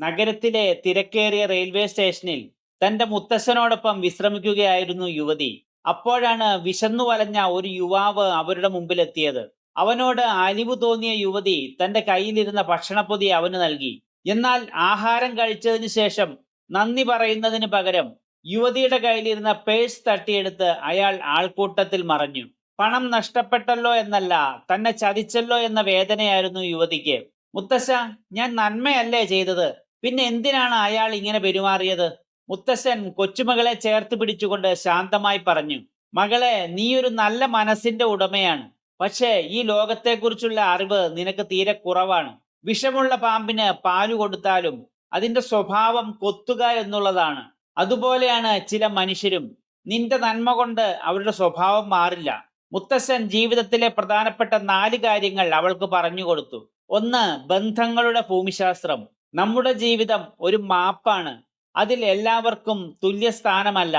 നഗരത്തിലെ തിരക്കേറിയ റെയിൽവേ സ്റ്റേഷനിൽ തന്റെ മുത്തശ്ശനോടൊപ്പം വിശ്രമിക്കുകയായിരുന്നു യുവതി. അപ്പോഴാണ് വിശന്നു വലഞ്ഞ ഒരു യുവാവ് അവരുടെ മുമ്പിലെത്തിയത്. അവനോട് അലിവ് തോന്നിയ യുവതി തന്റെ കയ്യിലിരുന്ന ഭക്ഷണപ്പൊതി അവന് നൽകി. എന്നാൽ ആഹാരം കഴിച്ചതിന് ശേഷം നന്ദി പറയുന്നതിന് പകരം യുവതിയുടെ കയ്യിലിരുന്ന പേഴ്സ് തട്ടിയെടുത്ത് അയാൾ ആൾക്കൂട്ടത്തിൽ മറഞ്ഞു. പണം നഷ്ടപ്പെട്ടല്ലോ എന്നല്ല, തന്നെ ചതിച്ചല്ലോ എന്ന വേദനയായിരുന്നു യുവതിക്ക്. മുത്തശ്ശ, ഞാൻ നന്മയല്ലേ ചെയ്തത്, പിന്നെ എന്തിനാണ് അയാൾ ഇങ്ങനെ പെരുമാറിയത്? മുത്തശ്ശൻ കൊച്ചുമകളെ ചേർത്ത് പിടിച്ചുകൊണ്ട് ശാന്തമായി പറഞ്ഞു. മകളെ, നീയൊരു നല്ല മനസ്സിന്റെ ഉടമയാണ്. പക്ഷേ ഈ ലോകത്തെക്കുറിച്ചുള്ള അറിവ് നിനക്ക് തീരെ കുറവാണ്. വിഷമുള്ള പാമ്പിന് പാല് കൊടുത്താലും അതിന്റെ സ്വഭാവം കൊത്തുക എന്നുള്ളതാണ്. അതുപോലെയാണ് ചില മനുഷ്യരും. നിന്റെ നന്മ കൊണ്ട് അവരുടെ സ്വഭാവം മാറില്ല. മുത്തശ്ശൻ ജീവിതത്തിലെ പ്രധാനപ്പെട്ട 4 കാര്യങ്ങൾ അവൾക്ക് പറഞ്ഞു കൊടുത്തു. ഒന്ന്, ബന്ധങ്ങളുടെ ഭൂമിശാസ്ത്രം. നമ്മുടെ ജീവിതം ഒരു മാപ്പാണ്. അതിൽ എല്ലാവർക്കും തുല്യ സ്ഥാനമല്ല.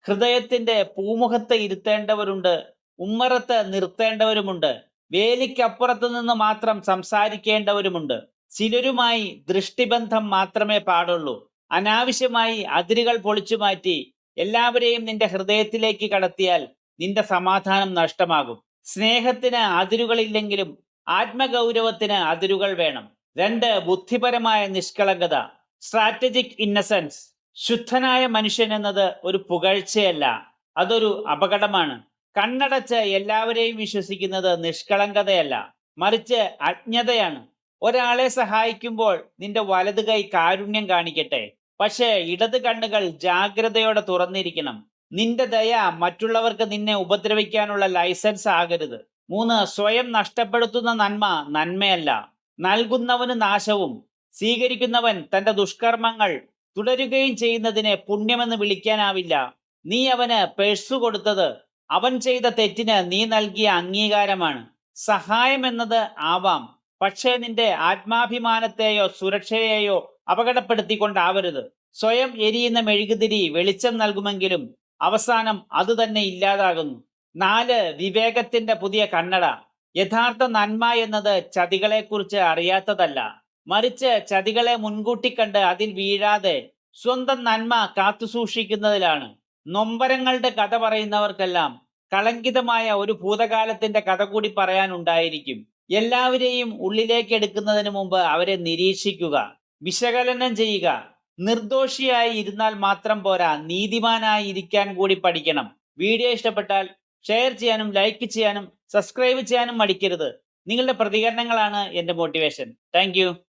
ഹൃദയത്തിന്റെ പൂമുഖത്ത് ഇരുത്തേണ്ടവരുണ്ട്, ഉമ്മറത്ത് നിർത്തേണ്ടവരുമുണ്ട്, വേലിക്കപ്പുറത്ത് നിന്ന് മാത്രം സംസാരിക്കേണ്ടവരുമുണ്ട്. ചിലരുമായി ദൃഷ്ടിബന്ധം മാത്രമേ പാടുള്ളൂ. അനാവശ്യമായി അതിരുകൾ പൊളിച്ചു മാറ്റി എല്ലാവരെയും നിന്റെ ഹൃദയത്തിലേക്ക് കടത്തിയാൽ നിന്റെ സമാധാനം നഷ്ടമാകും. സ്നേഹത്തിന് അതിരുകളില്ലെങ്കിലും ആത്മഗൗരവത്തിന് അതിരുകൾ വേണം. 2, ബുദ്ധിപരമായ നിഷ്കളങ്കത. Strategic innocence. ശുദ്ധനായ മനുഷ്യൻ എന്നത് ഒരു പുകഴ്ചയല്ല, അതൊരു അപകടമാണ്. കണ്ണടച്ച് എല്ലാവരെയും വിശ്വസിക്കുന്നത് നിഷ്കളങ്കതയല്ല, മറിച്ച് അജ്ഞതയാണ്. ഒരാളെ സഹായിക്കുമ്പോൾ നിന്റെ വലത് കൈ കാരുണ്യം കാണിക്കട്ടെ, പക്ഷേ ഇടത് കണ്ണുകൾ ജാഗ്രതയോടെ തുറന്നിരിക്കണം. നിന്റെ ദയ മറ്റുള്ളവർക്ക് നിന്നെ ഉപദ്രവിക്കാനുള്ള ലൈസൻസ് ആകരുത്. 3, സ്വയം നഷ്ടപ്പെടുത്തുന്ന നന്മ നന്മയല്ല, നൽകുന്നവന് നാശവും സ്വീകരിക്കുന്നവൻ തന്റെ ദുഷ്കർമ്മങ്ങൾ തുടരുകയും ചെയ്യുന്നതിനെ പുണ്യമെന്ന് വിളിക്കാനാവില്ല. നീ അവന് പേഴ്സു കൊടുത്തത് അവൻ ചെയ്ത തെറ്റിന് നീ നൽകിയ അംഗീകാരമാണ്. സഹായം എന്നത് ആവാം, പക്ഷേ നിന്റെ ആത്മാഭിമാനത്തെയോ സുരക്ഷയെയോ അപകടപ്പെടുത്തിക്കൊണ്ടാവരുത്. സ്വയം എരിയുന്ന മെഴുകുതിരി വെളിച്ചം നൽകുമെങ്കിലും അവസാനം അത് തന്നെ ഇല്ലാതാകുന്നു. 4, വിവേകത്തിന്റെ പുതിയ കണ്ണട. യഥാർത്ഥ നന്മ എന്നത് ചതികളെക്കുറിച്ച് അറിയാത്തതല്ല, മറിച്ച് ചതികളെ മുൻകൂട്ടി കണ്ട് അതിൽ വീഴാതെ സ്വന്തം നന്മ കാത്തുസൂക്ഷിക്കുന്നതിലാണ്. നൊമ്പരങ്ങളുടെ കഥ പറയുന്നവർക്കെല്ലാം കളങ്കിതമായ ഒരു ഭൂതകാലത്തിന്റെ കഥ കൂടി പറയാനുണ്ടായിരിക്കും. എല്ലാവരെയും ഉള്ളിലേക്ക് എടുക്കുന്നതിന് മുമ്പ് അവരെ നിരീക്ഷിക്കുക, വിശകലനം ചെയ്യുക. നിർദോഷിയായി ഇരുന്നാൽ മാത്രം പോരാ, നീതിമാനായി ഇരിക്കാൻ കൂടി പഠിക്കണം. വീഡിയോ ഇഷ്ടപ്പെട്ടാൽ ഷെയർ ചെയ്യാനും ലൈക്ക് ചെയ്യാനും സബ്സ്ക്രൈബ് ചെയ്യാനും മടിക്കരുത്. നിങ്ങളുടെ പ്രതികരണങ്ങളാണ് എൻ്റെ മോട്ടിവേഷൻ. താങ്ക്